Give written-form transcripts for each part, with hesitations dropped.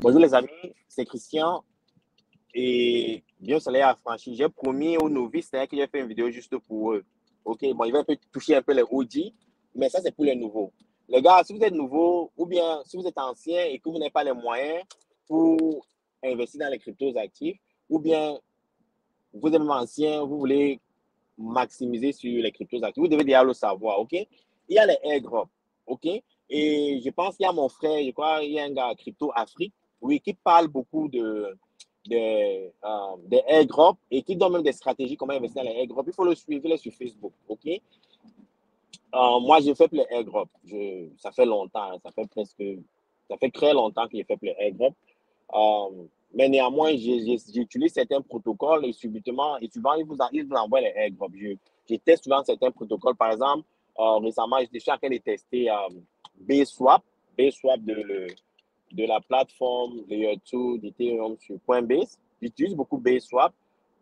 Bonjour les amis, c'est Christian et bien soleil affranchi. J'ai promis aux novices que j'ai fait une vidéo juste pour eux. Ok, bon, il va un peu toucher un peu les OG, mais ça c'est pour les nouveaux. Les gars, si vous êtes nouveaux ou bien si vous êtes anciens et que vous n'avez pas les moyens pour investir dans les cryptos actifs, ou bien vous êtes même ancien, vous voulez maximiser sur les cryptos actifs, vous devez déjà le savoir. Ok, il y a les airdrops. Ok, et je pense qu'il y a mon frère, je crois, il y a un gars Crypto Afrique, oui, qui parle beaucoup des airdrops et qui donne même des stratégies comment investir dans les airdrops. Il faut le suivre sur Facebook, ok? Moi, j'ai fait plus les airdrops. Ça fait longtemps, ça fait très longtemps que j'ai fait plus les airdrops. Mais néanmoins, j'utilise certains protocoles et subitement, et souvent, ils vous envoient les airdrops. Je teste souvent certains protocoles. Par exemple, récemment, je suis en train de tester Bswap, Bswap de la plateforme Layer 2 d'Ethereum sur Coinbase. J'utilise beaucoup Bswap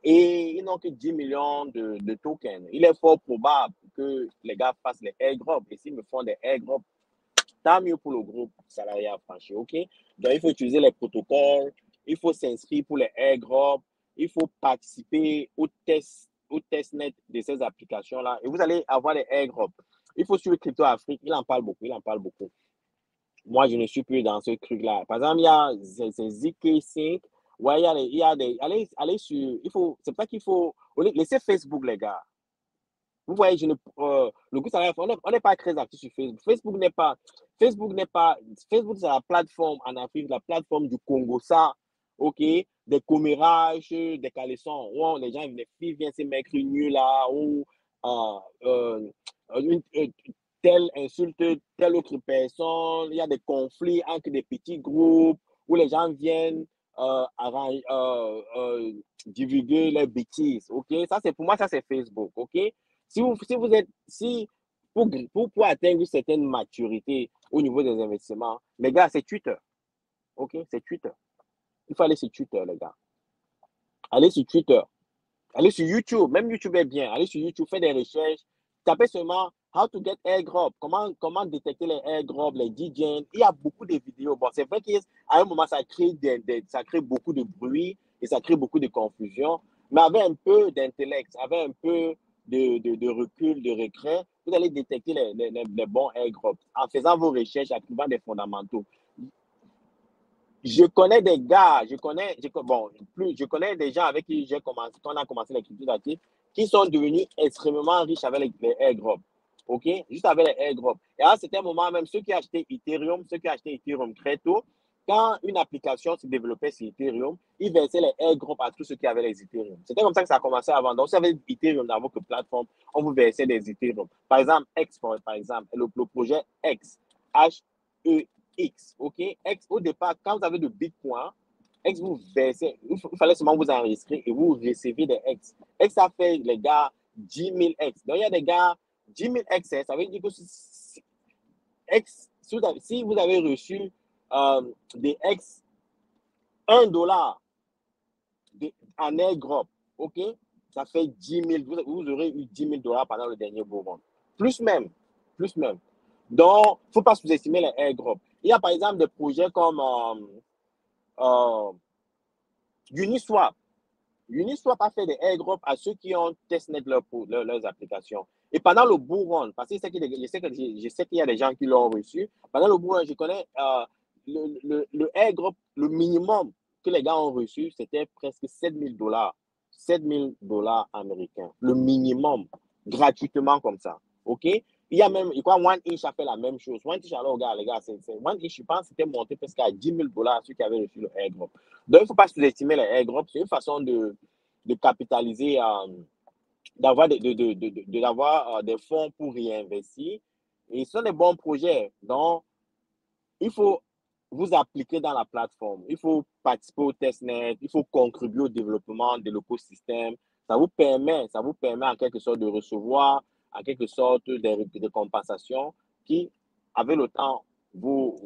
et ils n'ont que 10 millions de tokens. Il est fort probable que les gars fassent les airdrops. Et s'ils me font des airdrops, tant mieux pour le groupe salarié affranchi, OK? Donc, il faut utiliser les protocoles, il faut s'inscrire pour les airdrops, il faut participer au testnet de ces applications-là et vous allez avoir les airdrops. Il faut suivre Crypto Afrique, il en parle beaucoup, il en parle beaucoup. Moi, je ne suis plus dans ce truc-là. Par exemple, il y a ZK5. Ouais, il y a des. Allez sur. C'est pas qu'il faut. Laissez Facebook, les gars. Vous voyez, le coup, on n'est pas très actif sur Facebook. Facebook n'est pas. Facebook, c'est la plateforme en Afrique, la plateforme du Congo, ça. OK? Des commérages, des caleçons. Où les gens, les filles viennent se mettre nus là, ou euh, euh, une, telle insulte telle autre personne, il y a des conflits entre des petits groupes où les gens viennent divulguer leurs bêtises, ok? Ça, c'est pour moi, ça, c'est Facebook, ok? Si pour atteindre une certaine maturité au niveau des investissements, les gars, c'est Twitter, ok? C'est Twitter. Il faut aller sur Twitter, les gars. Allez sur Twitter. Allez sur YouTube, même YouTube est bien. Allez sur YouTube, faites des recherches. Tapez seulement How to get airdrop. Comment détecter les airdrops, les DJs. Il y a beaucoup de vidéos. Bon, c'est vrai qu'à un moment, ça crée beaucoup de bruit et ça crée beaucoup de confusion. Mais avec un peu d'intellect, avec un peu de recul, de regret, vous allez détecter les bons airdrops en faisant vos recherches, en trouvant des fondamentaux. Je connais des gars, je connais des gens avec qui quand on a commencé les cryptos actifs, qui sont devenus extrêmement riches avec les airdrops. OK? Juste avec les airdrops. Et à un certain moment, même ceux qui achetaient Ethereum très tôt, quand une application se développait sur Ethereum, ils versaient les airdrops à tous ceux qui avaient les Ethereum. C'était comme ça que ça a commencé avant. Donc, si vous avez Ethereum dans votre plateforme, on vous versait des Ethereum. Par exemple, X, par exemple, le projet X, H-E-X, OK? X, au départ, quand vous avez de Bitcoin, X vous versez, il fallait seulement vous enregistrer et vous recevez des X. X, ça fait, les gars, 10 000 X. Donc, il y a des gars, 10 000 X, ça veut dire que X, si vous avez reçu des X, 1 dollar en airdrop, OK? Ça fait 10 000, vous aurez eu 10 000 dollars pendant le dernier beau vent. Plus même, plus même. Donc, il ne faut pas sous-estimer les airdrops. Il y a par exemple des projets comme Uniswap. Uniswap a fait des airdrops à ceux qui ont testnet leurs applications. Et pendant le bull run, parce que je sais qu'il y a des gens qui l'ont reçu, pendant le bull run, je connais le airdrop, le minimum que les gars ont reçu, c'était presque 7 000 dollars. 7 000 dollars américains. Le minimum, gratuitement comme ça. OK? Il y a même, quoi, OneInch a fait la même chose. OneInch, alors, regarde, les gars, OneInch, je pense, c'était monté presque à 10 000 dollars ceux qui avaient reçu le airdrop. Donc, il ne faut pas sous-estimer les airdrops. C'est une façon de capitaliser, d'avoir des fonds pour réinvestir. Et ce sont des bons projets. Donc, il faut vous appliquer dans la plateforme. Il faut participer au testnet. Il faut contribuer au développement de l'écosystème. Ça vous permet en quelque sorte de recevoir, en quelque sorte, des compensations qui, avec le temps, vous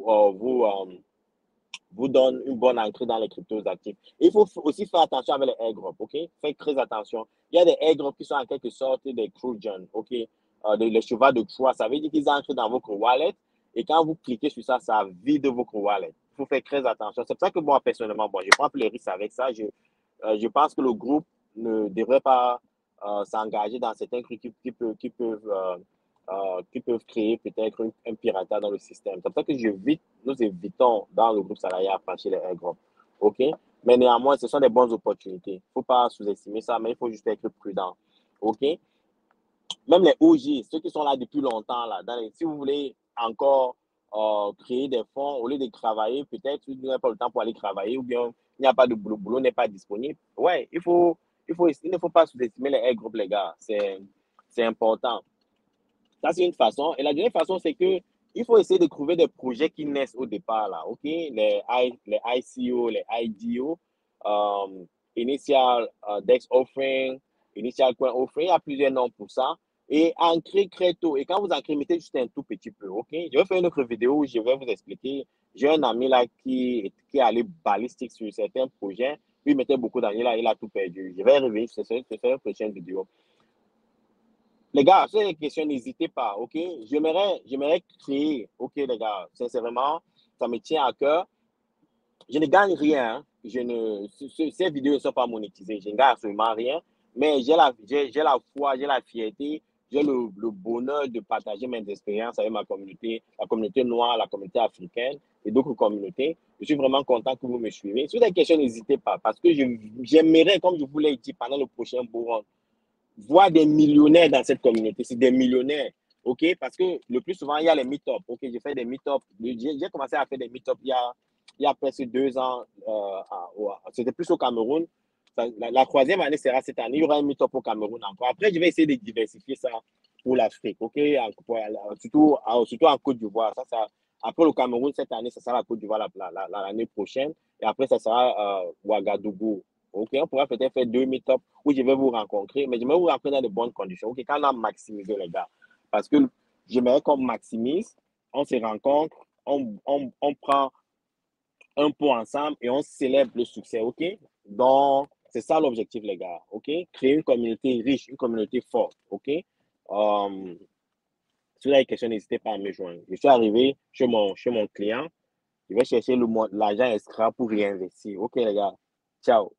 donne une bonne entrée dans les cryptos actifs. Il faut aussi faire attention avec les airdrops, OK? Faites très attention. Il y a des airdrops qui sont en quelque sorte des Trojans, OK? Les chevaux de Troie, ça veut dire qu'ils entrent dans votre wallet et quand vous cliquez sur ça, ça vide votre wallet. Il faut faire très attention. C'est pour ça que moi, personnellement, bon, je prends plus les risques avec ça. Je pense que le groupe ne devrait pas s'engager dans certains trucs qui peuvent créer peut-être un piratage dans le système. C'est pour ça que nous évitons dans le groupe salarié à franchir les groupes. OK? Mais néanmoins, ce sont des bonnes opportunités. Il ne faut pas sous-estimer ça, mais il faut juste être prudent. OK? Même les OG, ceux qui sont là depuis longtemps, là, si vous voulez encore créer des fonds, au lieu de travailler, peut-être vous n'avez pas le temps pour aller travailler, ou bien il n'y a pas de boulot, boulot n'est pas disponible. Ouais, il ne faut pas sous-estimer les air groupes, les gars. C'est important. Ça, c'est une façon. Et la deuxième façon, c'est que il faut essayer de trouver des projets qui naissent au départ, là, OK? Les ICO, les IDO, Initial Dex Offering, Initial Coin Offering, il y a plusieurs noms pour ça. Et ancrer très tôt. Et quand vous ancrez, mettez juste un tout petit peu, OK? Je vais faire une autre vidéo où je vais vous expliquer. J'ai un ami là qui est allé balistique sur certains projets. Lui, il mettait beaucoup d'années là, il a tout perdu. Je vais revenir sur cette prochaine vidéo. Les gars, sur les questions, n'hésitez pas, OK? J'aimerais créer, OK, les gars, sincèrement, ça me tient à cœur. Je ne gagne rien. Hein. Ces vidéos ne sont pas monétisées. Je ne gagne absolument rien. Mais j'ai la foi, j'ai la fierté, j'ai le bonheur de partager mes expériences avec ma communauté, la communauté noire, la communauté africaine et d'autres communautés. Je suis vraiment content que vous me suivez. Si vous avez des questions, n'hésitez pas. Parce que j'aimerais, comme je vous l'ai dit pendant le prochain Bourron, voir des millionnaires dans cette communauté. C'est des millionnaires. OK? Parce que le plus souvent, il y a les meet-up. OK? J'ai fait des meet-up. J'ai commencé à faire des meet-up il y a presque 2 ans. C'était plus au Cameroun. La troisième année sera cette année. Il y aura un meet-up au Cameroun encore. Après, je vais essayer de diversifier ça pour l'Afrique. OK? Surtout en Côte d'Ivoire. Après le Cameroun, cette année, ça sera la Côte d'Ivoire l'année prochaine. Et après, ça sera Ouagadougou. OK, on pourra peut-être faire 2 meet-up où je vais vous rencontrer, mais je vais vous rencontrer dans de bonnes conditions. OK, quand on a maximisé, les gars. Parce que j'aimerais qu'on maximise, on se rencontre, on prend un pot ensemble et on célèbre le succès. OK? Donc, c'est ça l'objectif, les gars. OK? Créer une communauté riche, une communauté forte. OK? Si vous avez des questions, n'hésitez pas à me joindre. Je suis arrivé chez mon client. Je vais chercher l'argent extra pour réinvestir. OK, les gars. Ciao.